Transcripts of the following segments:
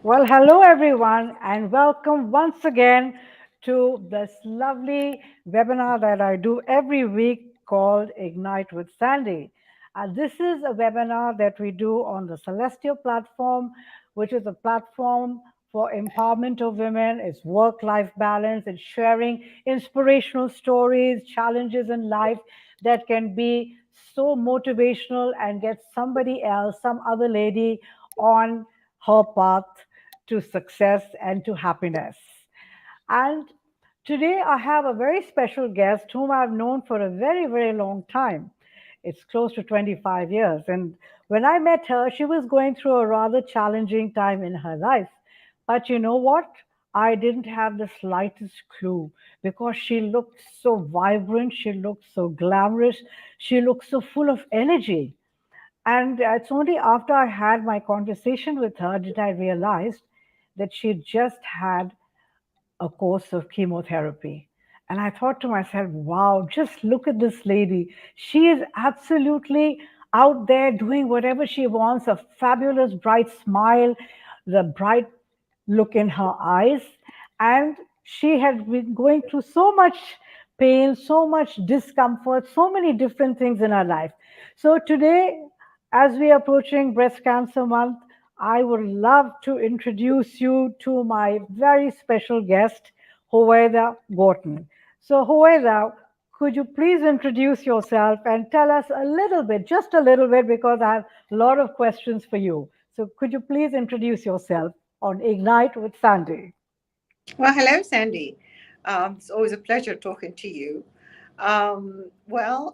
Well, hello everyone, and welcome once again to this lovely webinar that I do every week called Ignite with Sandy. This is a webinar that we do on the Celestial platform, which is a platform for empowerment of women. It's work life balance, it's sharing inspirational stories, challenges in life that can be so motivational and get somebody else, some other lady on her path to success and to happiness. And today I have a very special guest whom I've known for a very, very long time. It's close to 25 years. And when I met her, she was going through a rather challenging time in her life. But you know what? I didn't have the slightest clue because she looked so vibrant, she looked so glamorous, she looked so full of energy. And it's only after I had my conversation with her did I realize that she just had a course of chemotherapy. And I thought to myself, wow, just look at this lady. She is absolutely out there doing whatever she wants, a fabulous, bright smile, the bright look in her eyes. And she had been going through so much pain, so much discomfort, so many different things in her life. So today, as we are approaching Breast Cancer Month, I would love to introduce you to my very special guest, Hoeda Gorton. So, Hoeda, could you please introduce yourself and tell us a little bit, just a little bit, because I have a lot of questions for you. So, could you please introduce yourself on Ignite with Sandy? Well, hello, Sandy. It's always a pleasure talking to you.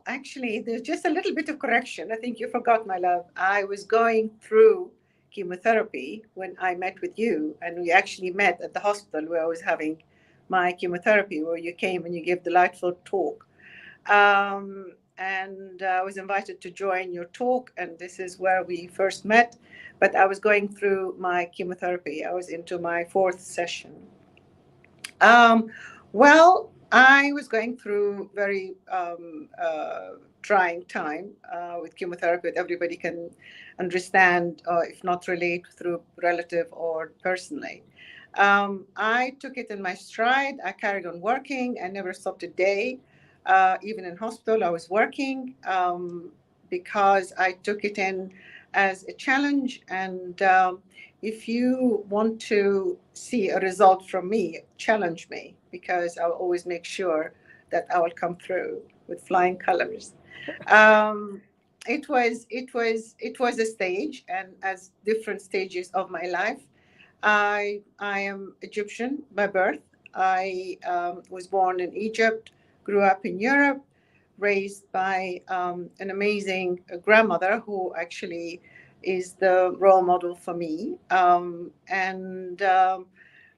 Actually, there's just a little bit of correction. I think you forgot, my love. I was going through chemotherapy when I met with you, and we actually met at the hospital where I was having my chemotherapy, where you came and you gave delightful talk. And I was invited to join your talk, and this is where we first met. But I was going through my chemotherapy. I was into my fourth session. Um, I was going through very trying time with chemotherapy. That everybody can understand, if not relate, through relative or personally. I took it in my stride. I carried on working. I never stopped a day. Even in hospital, I was working because I took it in as a challenge. And if you want to see a result from me, challenge me because I'll always make sure that I will come through with flying colors. Um, it was a stage, and as different stages of my life. I am Egyptian by birth. I was born in Egypt, grew up in Europe, raised by an amazing grandmother who actually is the role model for me.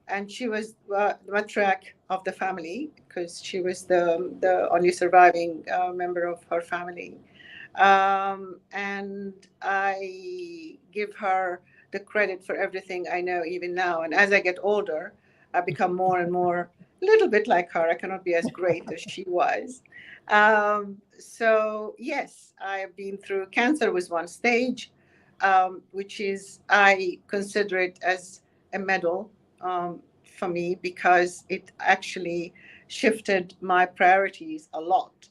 And she was the matriarch of the family because she was the only surviving member of her family. And I give her the credit for everything I know even now. And as I get older, I become more and more a little bit like her. I cannot be as great as she was. So yes, I have been through cancer was one stage, which is I consider it as a medal for me because it actually shifted my priorities a lot.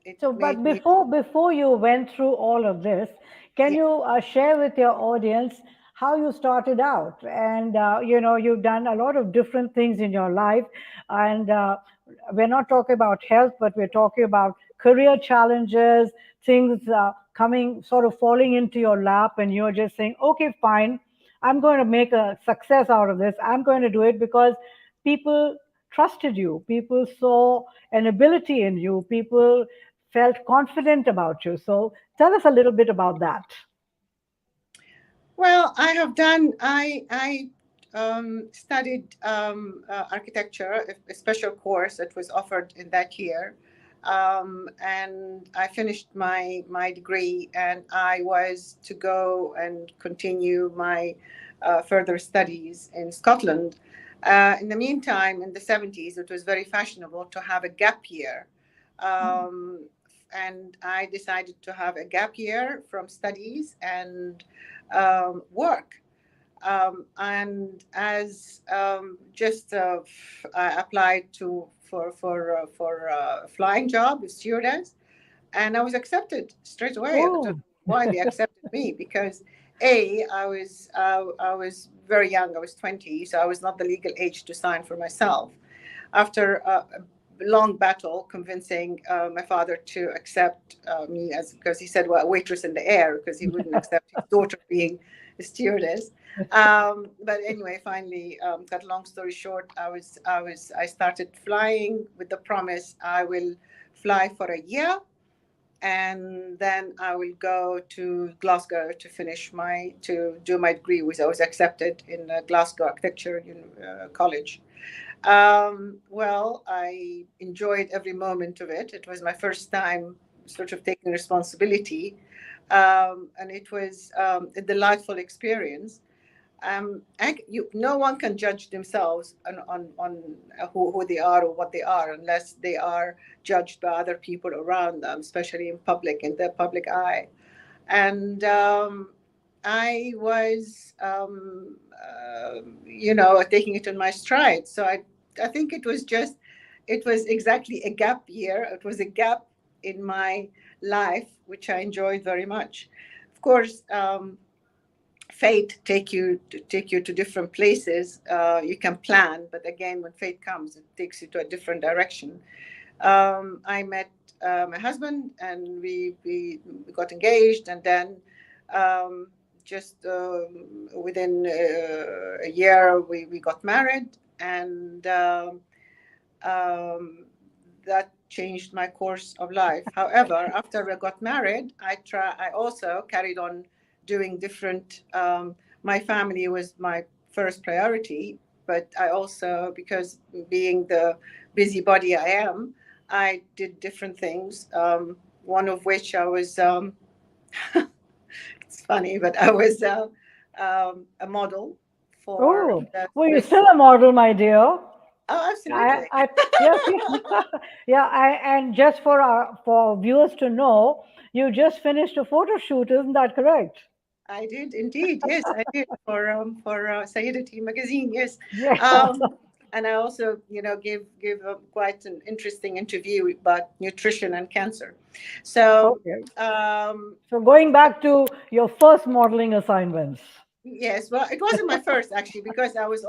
It So, but made me. before you went through all of this, can Yeah. you share with your audience how you started out? And you've done a lot of different things in your life, and we're not talking about health, but we're talking about career challenges, things coming, sort of falling into your lap, and you're just saying, "Okay, fine, I'm going to make a success out of this. I'm going to do it because people trusted you, people saw an ability in you, people." Felt confident about you. So tell us a little bit about that. Well, I have done. I studied architecture, a special course that was offered in that year, and I finished my degree, and I was to go and continue my further studies in Scotland. In the meantime, in the 70s, it was very fashionable to have a gap year. Um, and I decided to have a gap year from studies and work. And as just I applied to for a flying job, a stewardess, and I was accepted straight away. I don't know Oh, why they accepted me because a I was very young. I was 20, so I was not the legal age to sign for myself. After a long battle convincing my father to accept me as because he said, well, a waitress in the air because he wouldn't accept his daughter being a stewardess. But anyway, finally, cut long story short, I started flying with the promise I will fly for a year and then I will go to Glasgow to finish to do my degree, which I was accepted in Glasgow Architecture College. Well, I enjoyed every moment of it. It was my first time sort of taking responsibility, and it was a delightful experience. No one can judge themselves on who they are or what they are unless they are judged by other people around them, especially in public, in the public eye. And I was, taking it in my stride. So I think it was exactly a gap year. It was a gap in my life, which I enjoyed very much. Of course, fate take you to different places. You can plan, but again, when fate comes, it takes you to a different direction. I met my husband, and we got engaged, and then um, just within a year we got married, and um, that changed my course of life. However, after I got married, I also carried on doing different. My family was my first priority, but I also, because being the busybody I am, I did different things. One of which I was. It's funny, but I was a model for oh, the well, you're Swiss. still a model, my dear. Oh, absolutely. I yes, yes. Yeah, and just for viewers to know, you just finished a photo shoot, isn't that correct? I did indeed. Yes, I did for Sayyidati magazine. Yes, Yeah. um, and I also, give quite an interesting interview about nutrition and cancer. So Okay. um, So going back to your first modeling assignments. yes, well, it wasn't my first actually because I was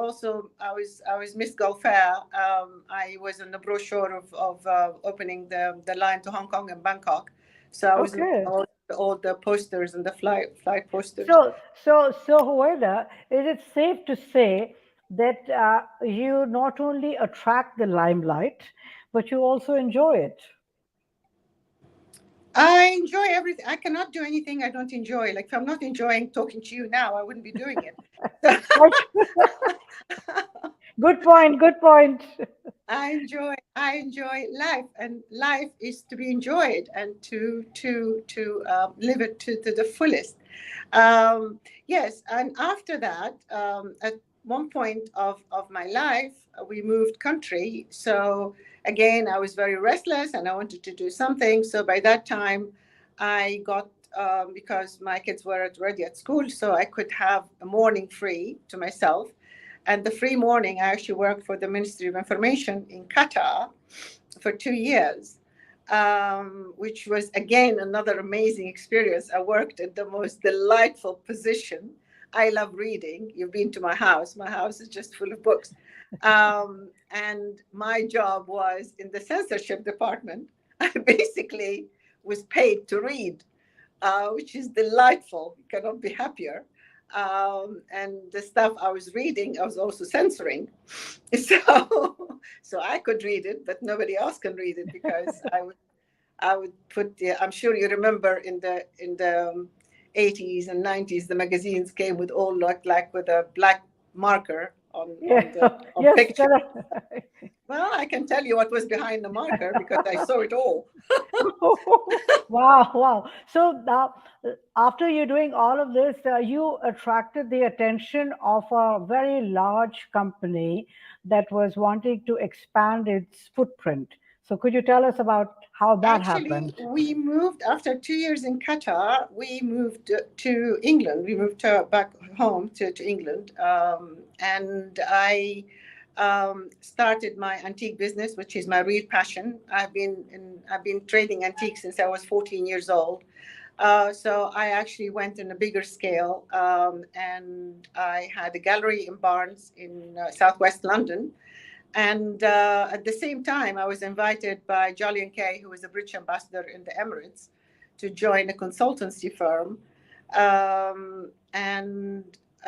Miss Gulf Fair. I was in the brochure of opening the line to Hong Kong and Bangkok. So I was in Okay. all the posters and the flight posters. So, Huwaida, is it safe to say that you not only attract the limelight, but you also enjoy it? I enjoy everything. I cannot do anything I don't enjoy. Like if I'm not enjoying talking to you now, I wouldn't be doing it. Like, good point. Good point. I enjoy life, and life is to be enjoyed and to live it to the fullest. Yes, and after that, at one point of my life, we moved country. So again, I was very restless and I wanted to do something. So by that time, I got because my kids were already at school, so I could have a morning free to myself. And the free morning, I actually worked for the Ministry of Information in Qatar for 2 years, which was again another amazing experience. I worked in the most delightful position. I love reading. You've been to my house. My house is just full of books. And my job was in the censorship department. I basically was paid to read, which is delightful. You cannot be happier. And the stuff I was reading, I was also censoring. So I could read it, but nobody else can read it because I would put the. I'm sure you remember in the 80s and 90s, the magazines came with all like with a black marker on Yeah. on the on Yes. picture. Correct. Well, I can tell you what was behind the marker because I saw it all. Wow. Wow. So now, after you're doing all of this, you attracted the attention of a very large company that was wanting to expand its footprint. So So could you tell us about how that Actually, happened? we moved after 2 years in Qatar. We moved to England. We moved back home to England, and I started my antique business, which is my real passion. I've been trading antiques since I was 14 years old. So I actually went on a bigger scale, and I had a gallery in Barnes in southwest London. And at the same time, I was invited by Jolly and Kay, who is a British ambassador in the Emirates, to join a consultancy firm. And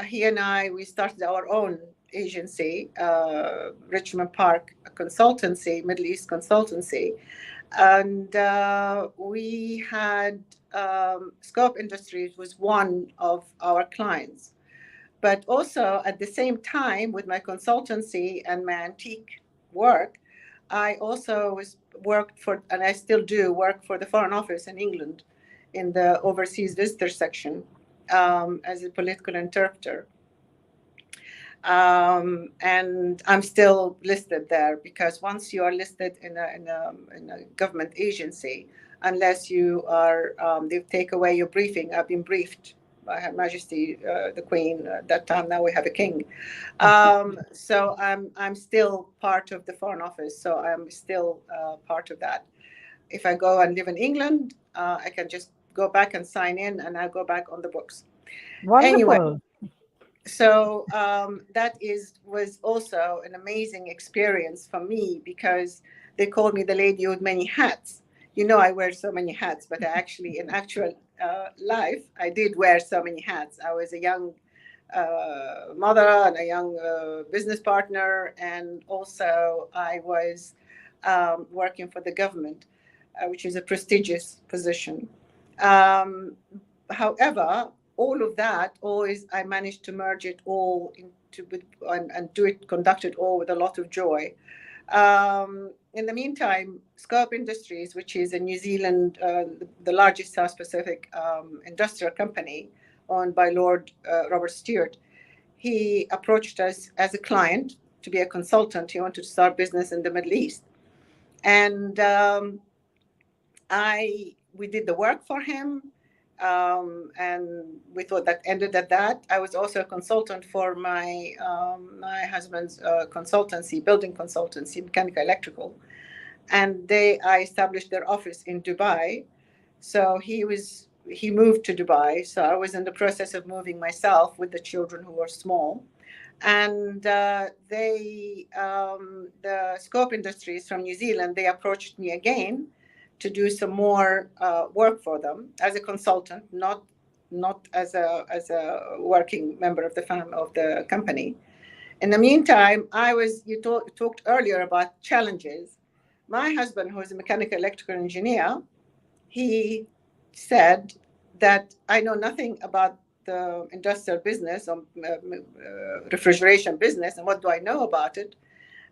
he and I, we started our own agency, Richmond Park Consultancy, Middle East Consultancy. And we had Scope Industries was one of our clients. But also at the same time, with my consultancy and my antique work, I also worked for, and I still do work for the Foreign Office in England, in the overseas visitor section, as a political interpreter. And I'm still listed there, because once you are listed in a government agency, unless you are, they take away your briefing. I've been briefed by Her Majesty the Queen at that time. Now we have a king. So I'm still part of the Foreign Office. So I'm still part of that. If I go and live in England, I can just go back and sign in, and I go back on the books. Anyway, Wonderful. so that was also an amazing experience for me, because they called me the lady with many hats. You know, I wear so many hats, but I actually, in actual life, I did wear so many hats. I was a young mother and a young business partner, and also I was working for the government, which is a prestigious position. Um, However, all of that, always I managed to merge it all into, and do it, conduct it all with a lot of joy. In the meantime, Scope Industries, which is a New Zealand, the largest South Pacific industrial company owned by Lord Robert Stewart, he approached us as a client to be a consultant. He wanted to start business in the Middle East, and we did the work for him, and we thought that ended at that. I was also a consultant for my husband's consultancy, building consultancy, mechanical electrical, and I established their office in Dubai. So he moved to Dubai. So I was in the process of moving myself with the children who were small, and the Scope Industries from New Zealand, they approached me again to do some more work for them as a consultant, not as a working member of the of the company. In the meantime, talked earlier about challenges. My husband, who is a mechanical electrical engineer, he said that I know nothing about the industrial business or refrigeration business, and what do I know about it?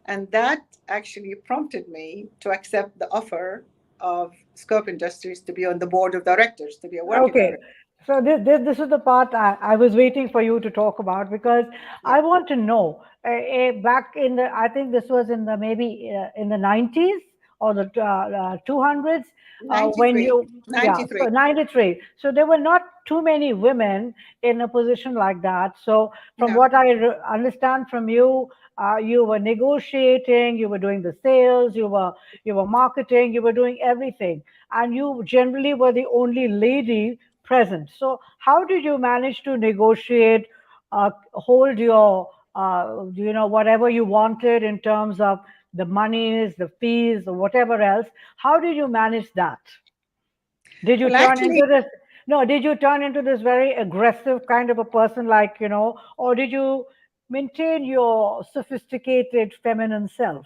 And that actually prompted me to accept the offer of Scope Industries to be on the board of directors, to be a working Okay. director. So this is the part I was waiting for you to talk about, because Yeah, I want to know, back in the, I think this was in the, maybe in the 90s or the 200s, when 93, you, yeah, so 93. 93. So there were not too many women in a position like that. So from No, what I understand from you, you were negotiating, you were doing the sales, you were marketing, you were doing everything, and you generally were the only lady present. So, how did you manage to negotiate, hold your, whatever you wanted in terms of the monies, the fees, or whatever else? How did you manage that? Did you well, turn actually, into this? No, did you turn into this very aggressive kind of a person, like, or did you maintain your sophisticated feminine self?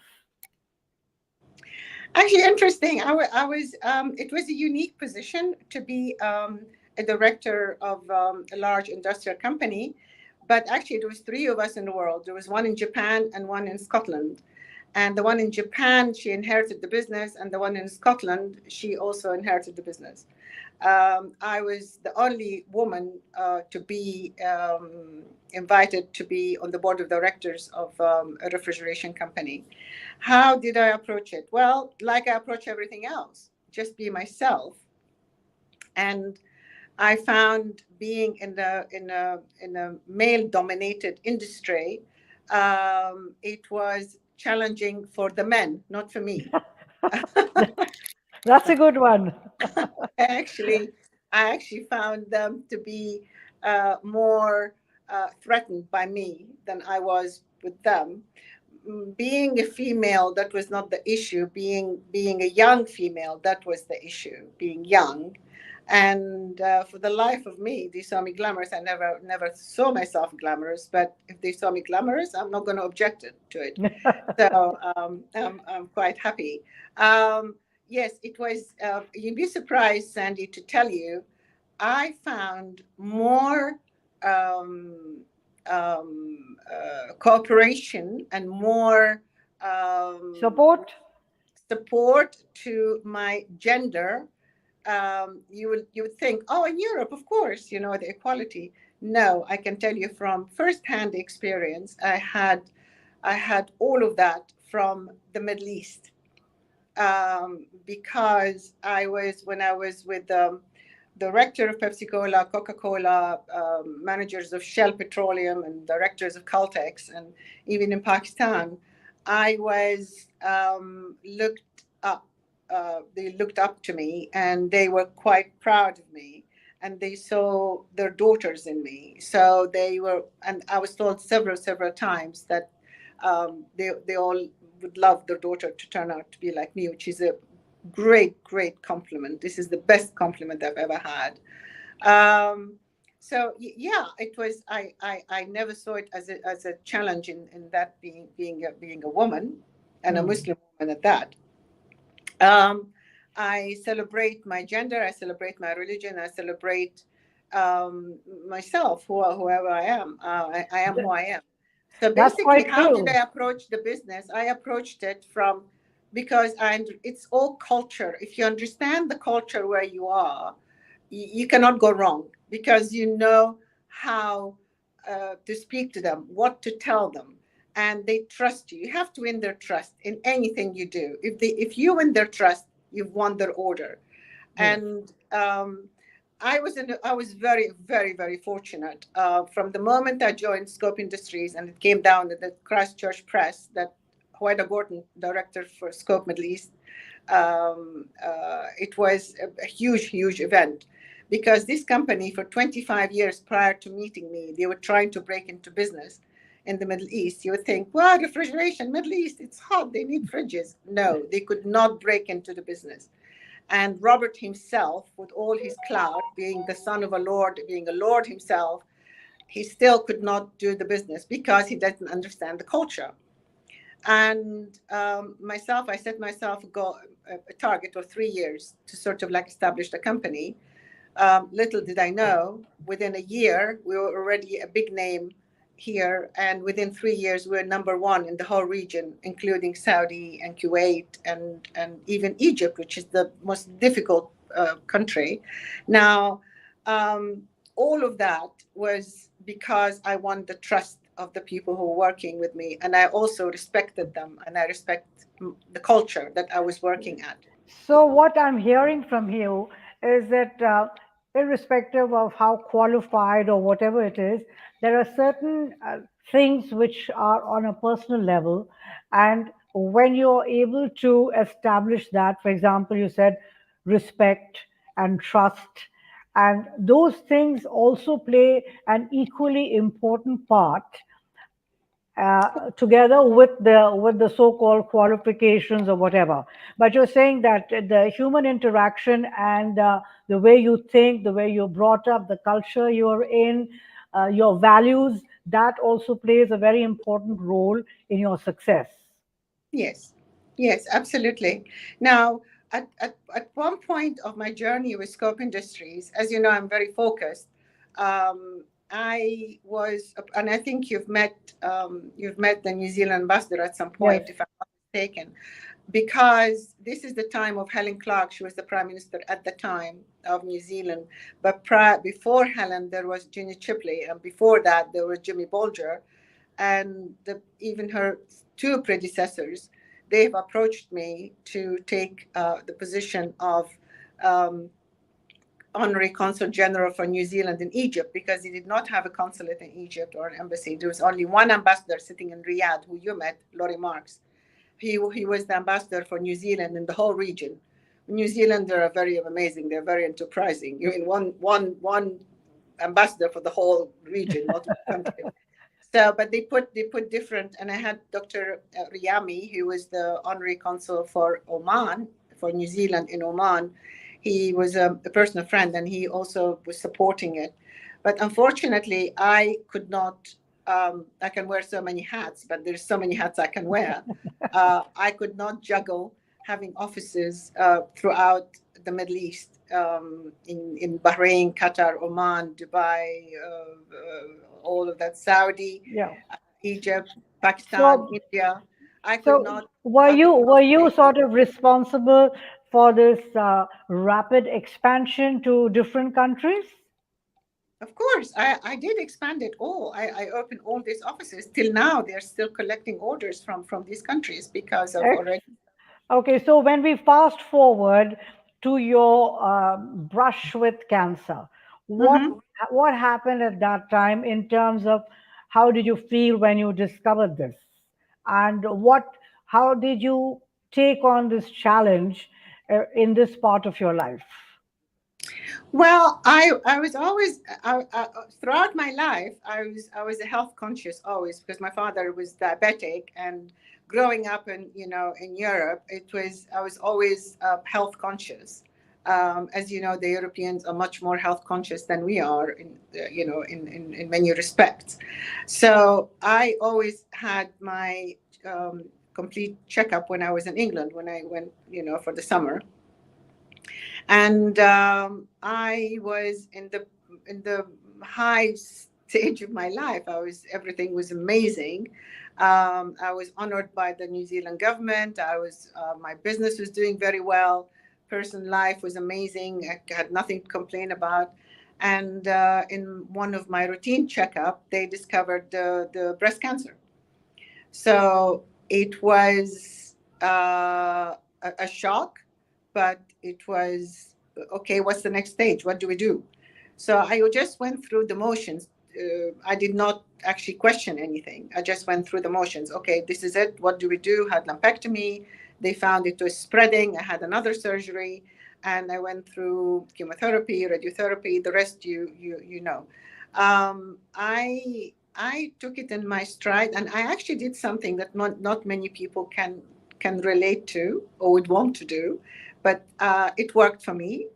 actually interesting. I was. It was a unique position to be a director of a large industrial company, but actually there was three of us in the world. There was one in Japan and one in Scotland. And the one in Japan, she inherited the business, and the one in Scotland, she also inherited the business. I was the only woman to be invited to be on the board of directors of a refrigeration company. How did I approach it? Well, like I approach everything else, just be myself. And I found being in a male dominated industry, it was challenging for the men, not for me. That's a good one. actually, I actually found them to be more threatened by me than I was with them. Being a female, that was not the issue. Being a young female, that was the issue. Being young, and for the life of me, they saw me glamorous. I never saw myself glamorous, but if they saw me glamorous, I'm not going to object to it. So I'm quite happy. Um, yes, it was. You'd be surprised, Sandy, to tell you, I found more um, cooperation and more um, Support? support to my gender. You would think, oh, in Europe, of course, the equality. No, I can tell you from firsthand experience, I had all of that from the Middle East, because when I was with the director of Pepsi Cola, Coca Cola, managers of Shell Petroleum, and directors of Caltex, and even in Pakistan, I was looked up. They looked up to me, and they were quite proud of me, and they saw their daughters in me. So they were, and I was told several times that they all would love their daughter to turn out to be like me, which is a great compliment. This is the best compliment I've ever had. So yeah, it was. I never saw it as a challenge in that being a woman, and a Hmm. Muslim woman at that. Um, I celebrate my gender. I celebrate my religion. I celebrate myself, whoever I am. I am who I am. So That's basically, quite how did true. I approach the business? I approached it from, because it's all culture. If you understand the culture where you are, you cannot go wrong, because you know how to speak to them, what to tell them, and they trust you. You have to win their trust in anything you do. If you win their trust, you've won their order. Yes. And I was very fortunate. From the moment I joined Scope Industries, and it came down to the Christchurch Press, that Hoida Gordon, director for Scope Middle East, it was a huge event, because this company, for 25 years prior to meeting me, they were trying to break into business in the Middle East. You would think, well, refrigeration, Middle East, it's hot, they need fridges. No, they could not break into the business. And Robert himself, with all his clout, being the son of a lord, being a lord himself, he still could not do the business because he didn't understand the culture. And myself, I set myself a target of 3 years to sort of like establish the company. Little did I know, within a year, we were already a big name here. And within 3 years, we we're number one in the whole region, including Saudi and Kuwait, and even Egypt, which is the most difficult country. Now, um, all of that was because I won the trust of the people who were working with me. And I also respected them, and I respect the culture that I was working at. So, what I'm hearing from you is that, irrespective of how qualified or whatever it is, there are certain things which are on a personal level. And when you're able to establish that, for example, you said respect and trust, and those things also play an equally important part, together with the so-called qualifications or whatever. But you're saying that the human interaction and the way you think, the way you're brought up, the culture you're in, your values, that also plays a very important role in your success. Yes, yes, absolutely. Now, at one point of my journey with Scope Industries, as you know, I'm very focused. I was, and I think you've met the New Zealand ambassador at some Yes. point, if I'm not mistaken. because this is the time of Helen Clark. She was the prime minister at the time of New Zealand. But before Helen, there was Ginny Chipley, and before that, there was Jimmy Bolger, and even her two predecessors. They've approached me to take the position of um, honorary consul general for New Zealand in Egypt, because he did not have a consulate in Egypt or an embassy. There was only one ambassador sitting in Riyadh, who you met, Laurie Marks. He was the ambassador for New Zealand in the whole region. New Zealand, they are very amazing. They're very enterprising. You mean one ambassador for the whole region, not one country. So, but they put different. And I had Dr. Riyami, who was the honorary consul for Oman, for New Zealand in Oman. He was a personal friend, and he also was supporting it. But unfortunately, I could not. I can wear so many hats, but there's so many hats I can wear. I could not juggle having offices throughout the Middle East, in Bahrain, Qatar, Oman, Dubai, all of that, Saudi, Yeah. Egypt, Pakistan, So, India. I could so not. were I you could not were you stay. sort of responsible for this rapid expansion to different countries? Of course, I did expand it all. I opened all these offices. Till now, they're still collecting orders from these countries because of already. Okay, so when we fast forward to your brush with cancer, what Mhm. what happened at that time in terms of how did you feel when you discovered this, and how did you take on this challenge in this part of your life? Well, I was always throughout my life I was a health conscious always, because my father was diabetic, and growing up in Europe, it was I was always health conscious. As you know, the Europeans are much more health conscious than we are in many respects. So I always had my complete checkup when I was in England, when I went for the summer. And I was in the high stage of my life. Everything was amazing. I was honored by the New Zealand government. My business was doing very well. Personal life was amazing. I had nothing to complain about. And in one of my routine checkup, they discovered the breast cancer. So it was a shock, but it was okay. What's the next stage? What do we do? So I just went through the motions. I did not actually question anything. I just went through the motions. Okay, this is it. What do we do? Had lumpectomy. They found it was spreading. I had another surgery, and I went through chemotherapy, radiotherapy. The rest, you know. I took it in my stride, and I actually did something that not many people can relate to or would want to do, but it worked for me.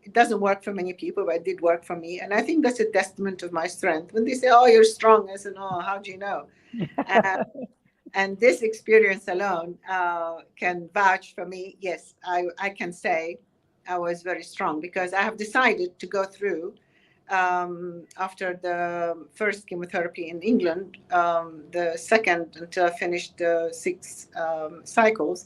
It doesn't work for many people, but it did work for me, and I think that's a testament of my strength. When they say, "Oh, you're strong," I said, "Oh, how do you know?" Uh, and this experience alone can vouch for me. Yes, I can say I was very strong, because I have decided to go through, after the first chemotherapy in England, the second, until I finished the six cycles.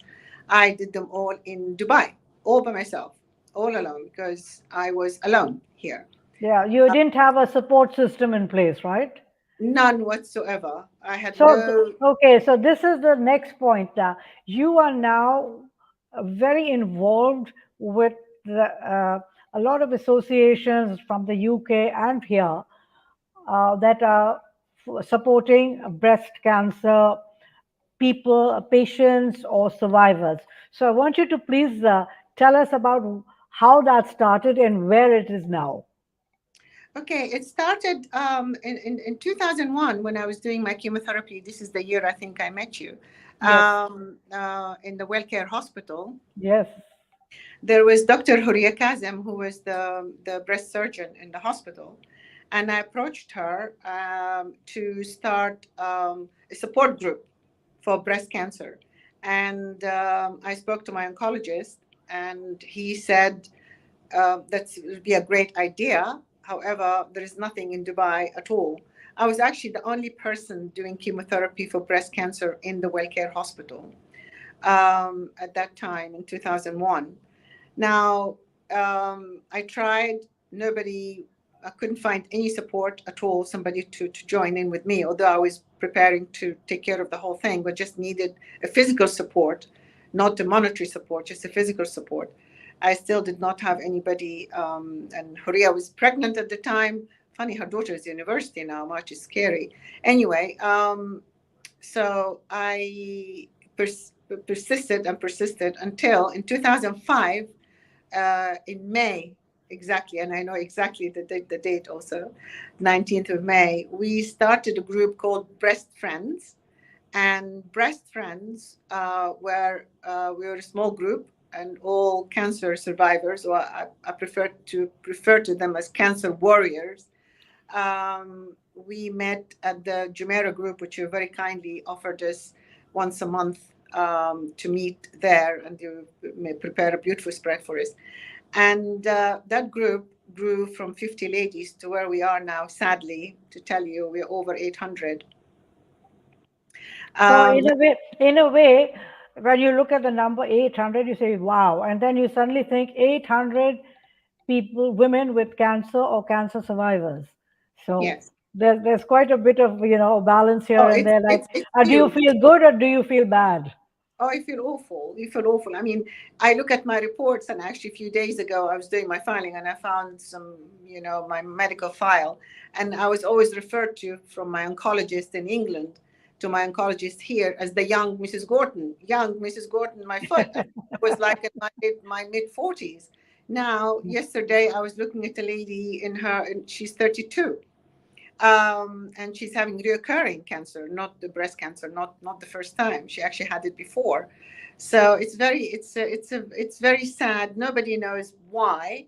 I did them all in Dubai, all by myself, all alone, because I was alone here. Yeah, you didn't have a support system in place, right? None whatsoever. I had So, no. okay, so this is the next point. You are now very involved with a lot of associations from the UK and here that are supporting breast cancer people, patients, or survivors. So, I want you to please tell us about how that started and where it is now. Okay, it started in 2001 when I was doing my chemotherapy. This is the year I think I met you, Yes, in the WellCare Hospital. yes, There was Dr. Huria Kazem, who was the breast surgeon in the hospital. And I approached her to start a support group for breast cancer. And I spoke to my oncologist, and he said, that would be a great idea. However, there is nothing in Dubai at all. I was actually the only person doing chemotherapy for breast cancer in the WellCare Hospital. at that time in 2001. Now, I tried, nobody, I couldn't find any support at all, somebody to join in with me, although I was preparing to take care of the whole thing, but just needed a physical support, not the monetary support, just a physical support. I still did not have anybody, and Horia was pregnant at the time. Funny, her daughter is in university now, which is scary. Anyway, so I persisted and persisted until in 2005, in May, exactly, and I know exactly the date also, 19th of May, we started a group called Breast Friends. And Breast Friends we were a small group and all cancer survivors, or I prefer to them as cancer warriors. We met at the Jumeirah group, which you very kindly offered us once a month to meet there, and you may prepare a beautiful spread for us. And that group grew from 50 ladies to where we are now. Sadly, to tell you, we're over 800. So Um, in a way, when you look at the number 800, you say, wow. And then you suddenly think 800 people, women with cancer or cancer survivors. So yes. there's quite a bit of, balance here Oh, and there. Like, it's do you huge. feel good or do you feel bad? Oh, I feel awful. You feel awful. I mean, I look at my reports, and actually, a few days ago, I was doing my filing, and I found some, my medical file, and I was always referred to from my oncologist in England to my oncologist here as the young Mrs. Gorton. Young Mrs. Gorton, my foot. I was like in my mid 40s. Now, yesterday, I was looking at a lady she's 32, and she's having reoccurring cancer, not the breast cancer, not the first time. She actually had it before. So it's very sad. Nobody knows why.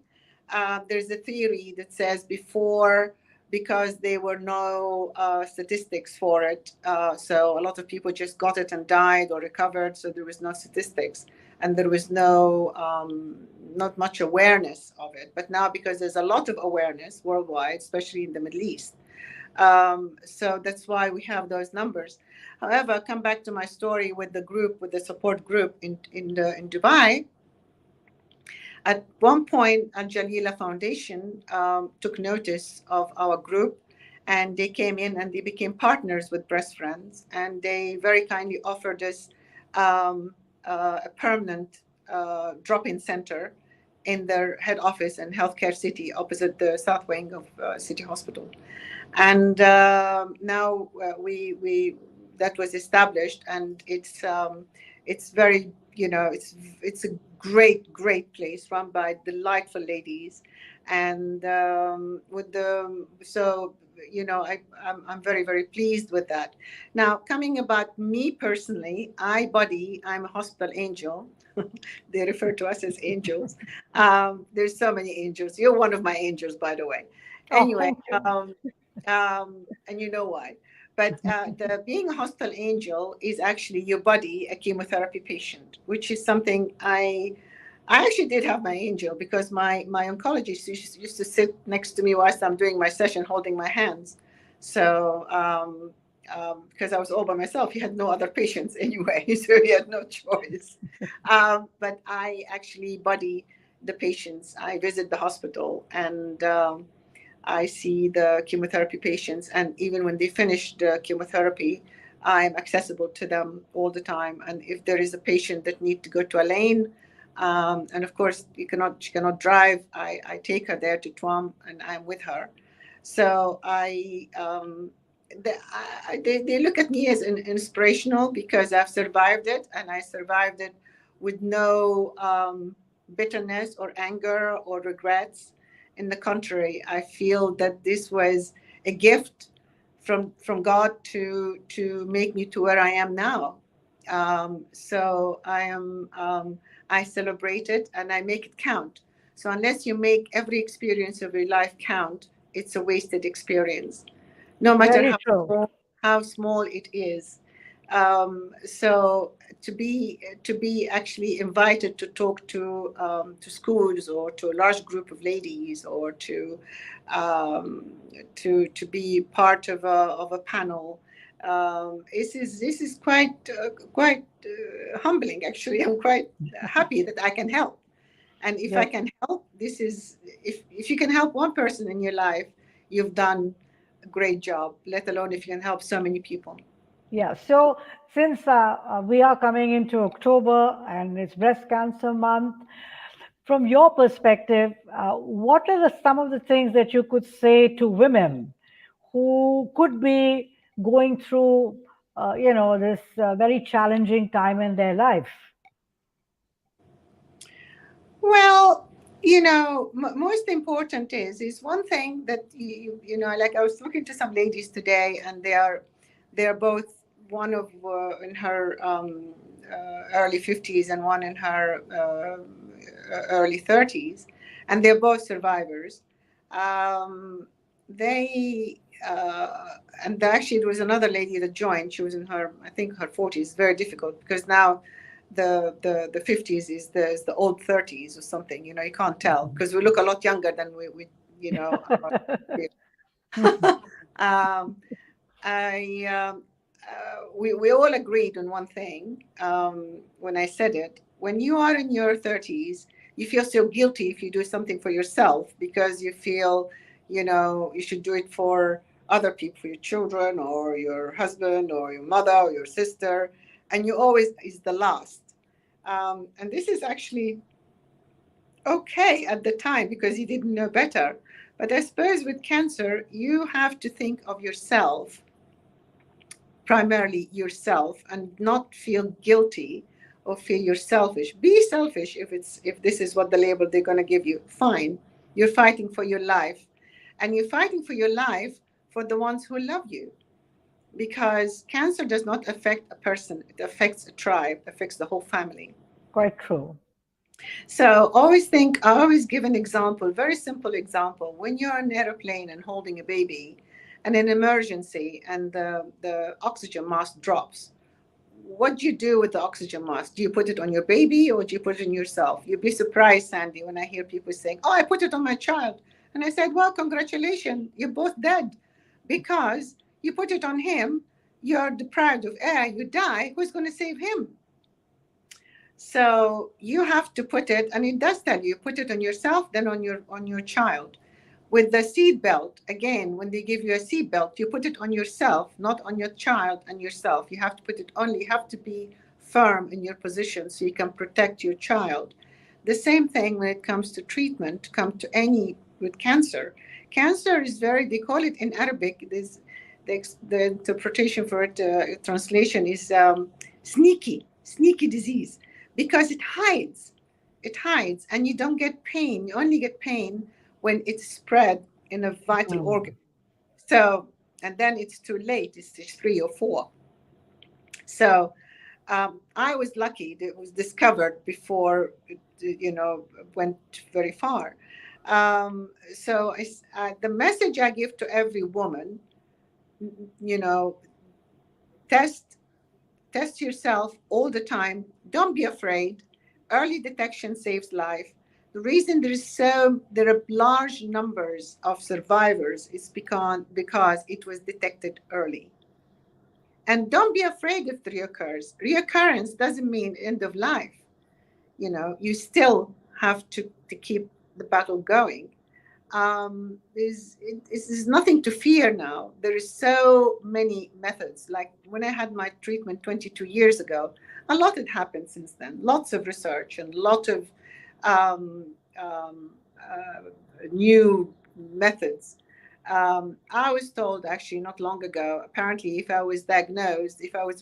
There's a theory that says before, because there were no statistics for it, so a lot of people just got it and died or recovered, so there was no statistics, and there was not much awareness of it. But now, because there's a lot of awareness worldwide, especially in the Middle East, so that's why we have those numbers. However, I come back to my story with the support group in Dubai. At one point, Al Jalila Foundation took notice of our group, and they came in and they became partners with Breast Friends, and they very kindly offered us a permanent drop-in center in their head office in Healthcare City, opposite the south wing of City Hospital. And now we that was established, and it's very, it's a great place run by delightful ladies, and with the so I'm very pleased with that. Now, coming about me personally, I'm a hospital angel. They refer to us as angels. There's so many angels. You're one of my angels, by the way. Oh, Anyway, thank you. and you know why. But the being a hospital angel is actually your body a chemotherapy patient, which is something I actually did have my angel, because my oncologist used to sit next to me whilst I'm doing my session, holding my hands. So because I was all by myself, he had no other patients anyway, so he had no choice. But I actually buddy the patients. I visit the hospital, and I see the chemotherapy patients, and even when they finish the chemotherapy, I'm accessible to them all the time. And if there is a patient that needs to go to a lane, and of course she cannot drive, I take her there to Tuam, and I'm with her. So they look at me as inspirational, because I've survived it, and I survived it with no bitterness or anger or regrets. In the contrary, I feel that this was a gift from God to make me to where I am now. So I celebrate it and I make it count. So unless you make every experience of your life count, it's a wasted experience, no matter Very true. how small it is. So to be actually invited to talk to schools, or to a large group of ladies, or um, to be part of a panel, This is quite humbling. Actually, I'm quite happy that I can help. And if I Yes. can help, this is if you can help one person in your life, you've done a great job. Let alone if you can help so many people. Yeah. So since we are coming into October and it's Breast Cancer Month, from your perspective, what are some of the things that you could say to women who could be going through, this very challenging time in their life? Well, most important is one thing that you know, like I was talking to some ladies today, and they are both, one of in her early 50s and one in her early 30s, and they're both survivors. They and actually there was another lady that joined. She was in her, I think, her 40s. Very difficult because now the 50s is the old 30s or something. You can't tell because we look a lot younger than we you know um, I we all agreed on one thing when I said it. When you are in your 30s, you feel so guilty if you do something for yourself because you feel, you should do it for other people, for your children or your husband or your mother or your sister, and you always is the last. And this is actually okay at the time because you didn't know better. But I suppose with cancer, you have to think of yourself, primarily yourself, and not feel guilty or feel you're selfish. Be selfish if this is what the label they're going to give you. Fine. You're fighting for your life, and you're fighting for your life for the ones who love you, because cancer does not affect a person, it affects a tribe, affects the whole family. Quite true. So I always give an example, very simple example. When you're on an airplane and holding a baby and an emergency and the oxygen mask drops, what do you do with the oxygen mask? Do you put it on your baby or do you put it on yourself? You'd be surprised, Sandy, when I hear people saying, "Oh, I put it on my child." And I said, "Well, congratulations, you're both dead because you put it on him. You're deprived of air, you die. Who's going to save him?" So you have to put it, and it does tell you, put it on yourself, then on your child. With the seat belt, again, when they give you a seat belt, you put it on yourself, not on your child and yourself. You have to put it only, you have to be firm in your position so you can protect your child. The same thing when it comes to treatment, come to any with cancer. Cancer is very, they call it in Arabic, there's the interpretation for it, translation is sneaky disease, because it hides and you don't get pain. You only get pain when it's spread in a vital Mm. organ. So, and then it's too late, it's stage 3 or 4. So I was lucky that it was discovered before it went very far. So the message I give to every woman, you know test test yourself all the time. Don't be afraid. Early detection saves life. The reason there are large numbers of survivors is because it was detected early. And don't be afraid if it reoccurs. Reoccurrence doesn't mean end of life. You still have to keep the battle going. There's nothing to fear now. There is so many methods. Like when I had my treatment 22 years ago, a lot had happened since then. Lots of research and a lot of um, um, new methods. I was told actually not long ago, apparently, if I was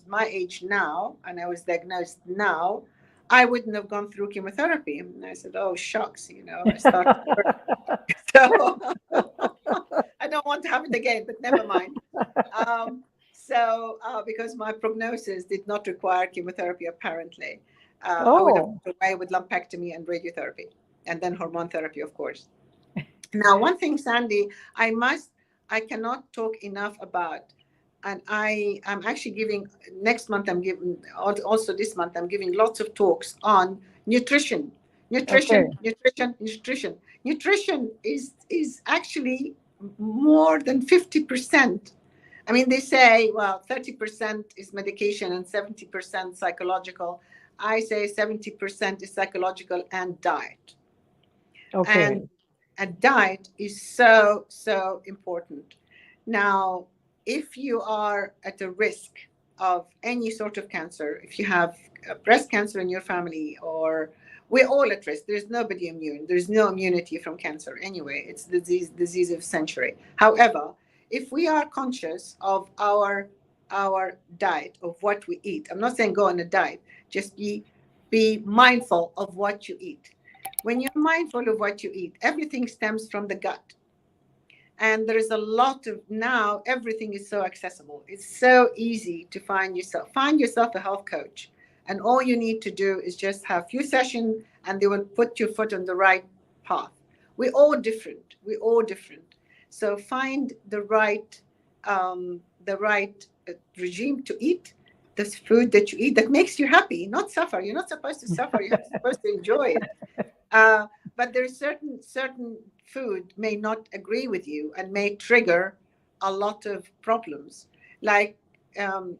my age now and I was diagnosed now, I wouldn't have gone through chemotherapy. And I said, oh, shucks, I started. So I don't want to have it again, but never mind. Because my prognosis did not require chemotherapy, apparently, I would have Oh, gone away with lumpectomy and radiotherapy, and then hormone therapy, of course. Now, one thing, Sandy, I cannot talk enough about, and I'm actually giving next month. I'm giving also this month. I'm giving lots of talks on nutrition, okay. nutrition, nutrition, nutrition. Nutrition is actually more than 50% I mean, they say, well, 30% is medication and 70% psychological. I say 70% is psychological and diet. Okay. And a diet is so, so important. Now, if you are at a risk of any sort of cancer, if you have breast cancer in your family, or we're all at risk, there's nobody immune. There's no immunity from cancer anyway. It's the disease of the century. However, if we are conscious of our diet, of what we eat, I'm not saying go on a diet, just be mindful of what you eat. When you're mindful of what you eat, everything stems from the gut. And there is a lot of, now everything is so accessible. It's so easy to find yourself a health coach. And all you need to do is just have few sessions and they will put your foot on the right path. We're all different. We're all different. So find the right regime to eat, this food that you eat that makes you happy, not suffer. You're not supposed to suffer. You're supposed to enjoy it. But there's certain food may not agree with you and may trigger a lot of problems. Like,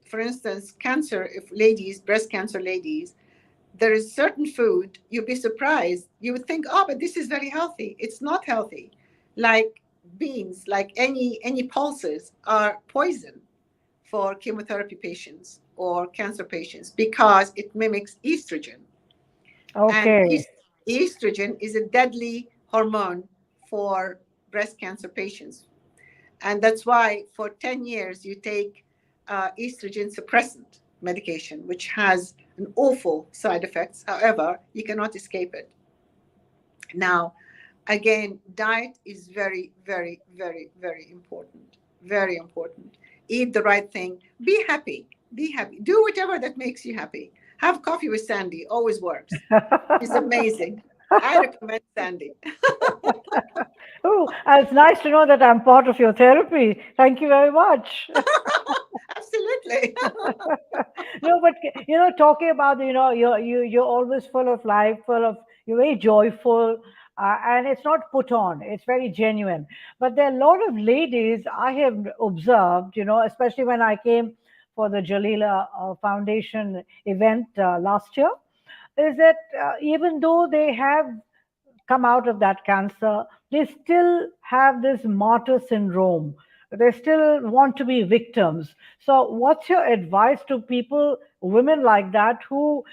for instance, cancer. If ladies, breast cancer ladies, there is certain food you'll be surprised. You would think, oh, but this is very healthy. It's not healthy. Like beans, like any pulses are poison for chemotherapy patients or cancer patients because it mimics estrogen. And Okay. estrogen is a deadly hormone for breast cancer patients. And that's why for 10 years you take estrogen suppressant medication, which has an awful side effects. However, you cannot escape it. Now, again, diet is very, very, very, very important. Very important. Eat the right thing. Be happy. Be happy. Do whatever that makes you happy. Have coffee with Sandy. Always works. She's amazing. I recommend Sandy. Oh, it's nice to know that I'm part of your therapy. Thank you very much. Absolutely. No, but talking about you're always full of life, full of you're very joyful, and it's not put on. It's very genuine. But there are a lot of ladies I have observed, especially when I came for the Jalila Foundation event last year, is that even though they have come out of that cancer, they still have this martyr syndrome. They still want to be victims. So, what's your advice to people, women like that, who,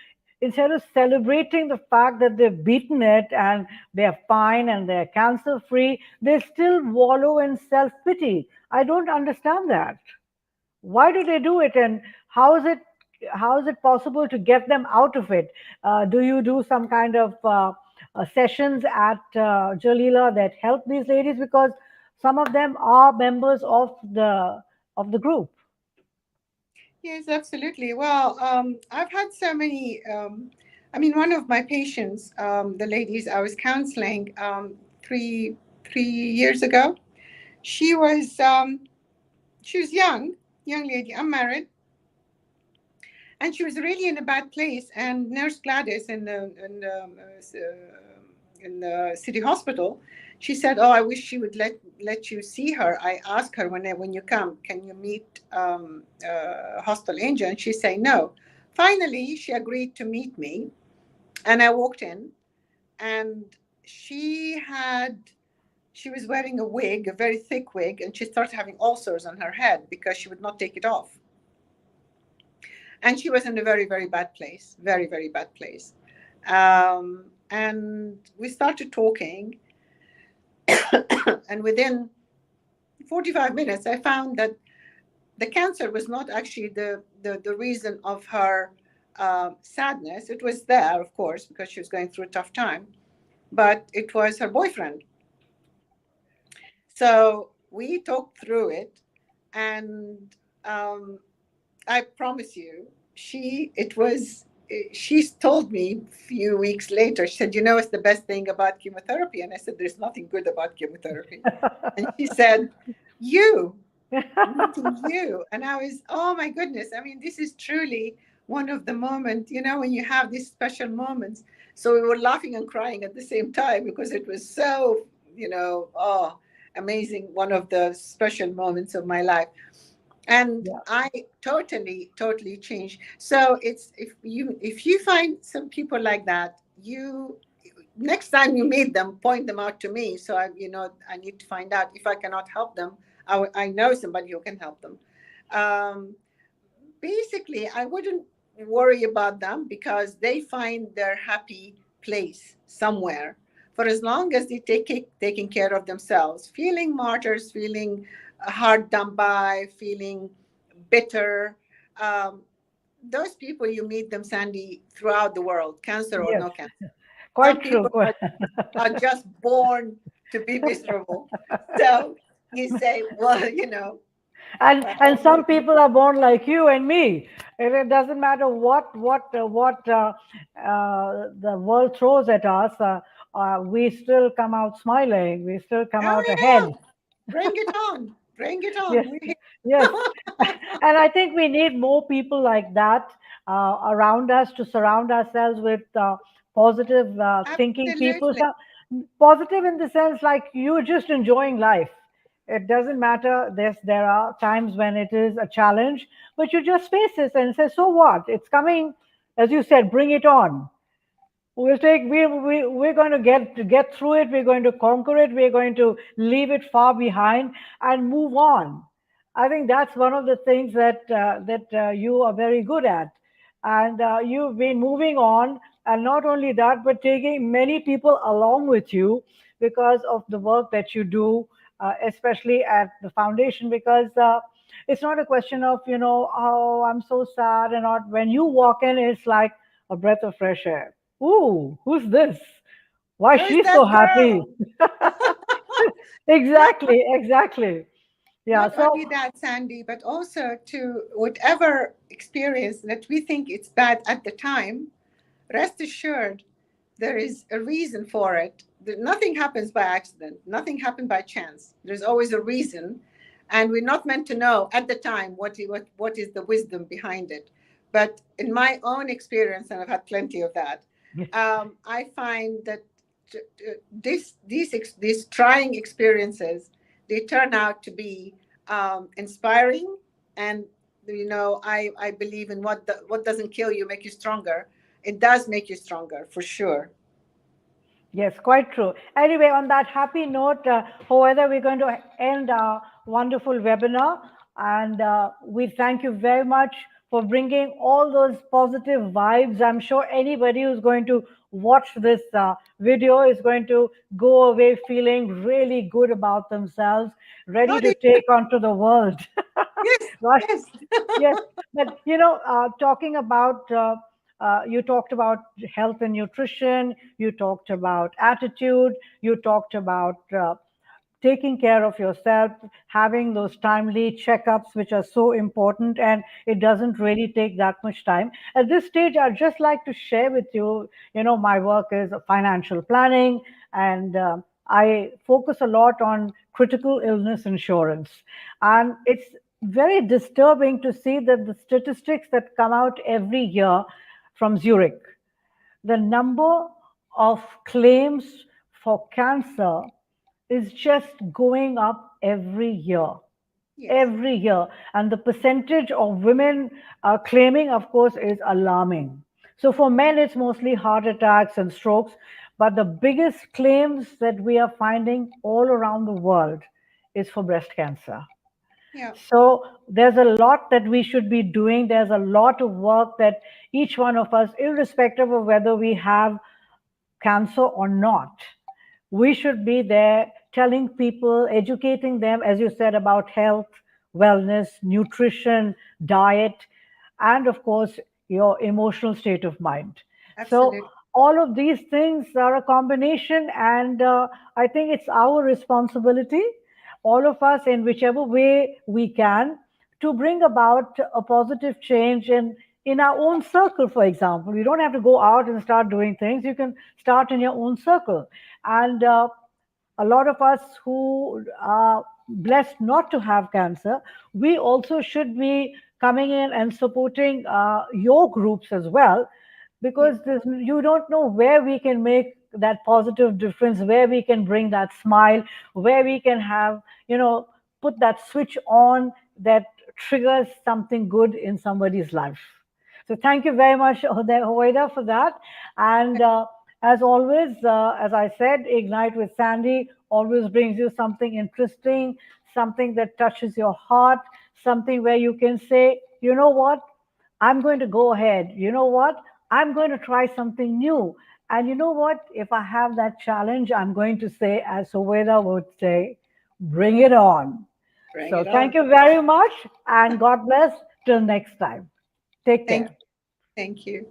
instead of celebrating the fact that they've beaten it and they're fine and they're cancer free, they still wallow in self pity? I don't understand that. Why do they do it, and how is it? How is it possible to get them out of it? Do you do some kind of sessions at Jalila that help these ladies, because some of them are members of the group? Yes, absolutely. Well, I've had so many. I mean, one of my patients, the ladies I was counseling three years ago, she was she was young lady, unmarried, and she was really in a bad place. And Nurse Gladys in the city hospital, she said, "Oh, I wish she would let you see her." I asked her when you come, can you meet Hostel Angel? And she said no. Finally, she agreed to meet me, and I walked in, and she was wearing a wig, a very thick wig, and she started having ulcers on her head because she would not take it off. And she was in a very, very bad place, very, very bad place. And we started talking, and within 45 minutes, I found that the cancer was not actually the reason of her sadness. It was there, of course, because she was going through a tough time, but it was her boyfriend. So we talked through it, and I promise you, she's told me a few weeks later, she said, it's the best thing about chemotherapy. And I said, there's nothing good about chemotherapy. And she said, you, meeting you. And I was, oh my goodness. I mean, this is truly one of the moments, when you have these special moments. So we were laughing and crying at the same time because it was so, amazing. One of the special moments of my life. And Yeah. I totally change. So it's, if you find some people like that, you, next time you meet them, point them out to me, so I need to find out. If I cannot help them, I know somebody who can help them. um, Basically, I wouldn't worry about them, because they find their happy place somewhere, for as long as they taking care of themselves. Feeling martyrs, feeling hard done by, feeling bitter. Um, those people, you meet them, Sandy, throughout the world, cancer or Yes. no cancer. Some Quite true. people are just born to be miserable. So you say, well, And some people are born like you and me. It doesn't matter what the world throws at us. We still come out smiling. We still come oh out ahead. yeah, bring it on, bring it on. Yes, yes. And I think we need more people like that around us, to surround ourselves with positive thinking people. Absolutely. So, positive in the sense like you're just enjoying life. It doesn't matter. There are times when it is a challenge, but you just face it and say, so what? It's coming, as you said, bring it on. We're going to get through it. We're going to conquer it. We're going to leave it far behind and move on. I think that's one of the things that you are very good at, and you've been moving on, and not only that, but taking many people along with you because of the work that you do, especially at the foundation. Because it's not a question of, oh, I'm so sad, and not, when you walk in, it's like a breath of fresh air. Ooh, who's this? Why Who's she's so that happy? girl? not Exactly, exactly. Yeah. not So only that, Sandy, but also to whatever experience that we think it's bad at the time, rest assured there is a reason for it. Nothing happens by accident, nothing happened by chance. There's always a reason, and we're not meant to know at the time what is the wisdom behind it. But in my own experience, and I've had plenty of that, I find that these trying experiences, they turn out to be inspiring. And I believe in what doesn't kill you make you stronger. It does make you stronger, for sure. yes, quite true. Anyway, on that happy note, however, we're going to end our wonderful webinar. And we thank you very much for bringing all those positive vibes. I'm sure anybody who's going to watch this video is going to go away feeling really good about themselves, No, ready to they take on to the world. Yes, Right? yes. Yes, but talking about you talked about health and nutrition, you talked about attitude, you talked about taking care of yourself, having those timely checkups, which are so important, and it doesn't really take that much time. At this stage, I'd just like to share with you, my work is financial planning, and I focus a lot on critical illness insurance. And it's very disturbing to see that the statistics that come out every year from Zurich, the number of claims for cancer is just going up Yes. every year. And the percentage of women claiming, of course, is alarming. So for men, it's mostly heart attacks and strokes. But the biggest claims that we are finding all around the world is for breast cancer. Yeah. So there's a lot that we should be doing. There's a lot of work that each one of us, irrespective of whether we have cancer or not, we should be there telling people, educating them, as you said, about health, wellness, nutrition, diet, and of course, your emotional state of mind. So, Absolutely. all of these things are a combination, and I think it's our responsibility, all of us, in whichever way we can, to bring about a positive change in our own circle. For example, you don't have to go out and start doing things. You can start in your own circle. And a lot of us who are blessed not to have cancer, we also should be coming in and supporting your groups as well, Yes. because you don't know where we can make that positive difference, where we can bring that smile, where we can have, put that switch on that triggers something good in somebody's life. So thank you very much, Hoida, for that. And as always, as I said, Ignite with Sandy always brings you something interesting, something that touches your heart, something where you can say, you know what, I'm going to go ahead. You know what, I'm going to try something new. And you know what, if I have that challenge, I'm going to say, as Hoida would say, bring it on. Bring So it thank on. you very much and God bless. Till next time. Take Thank care. thank you.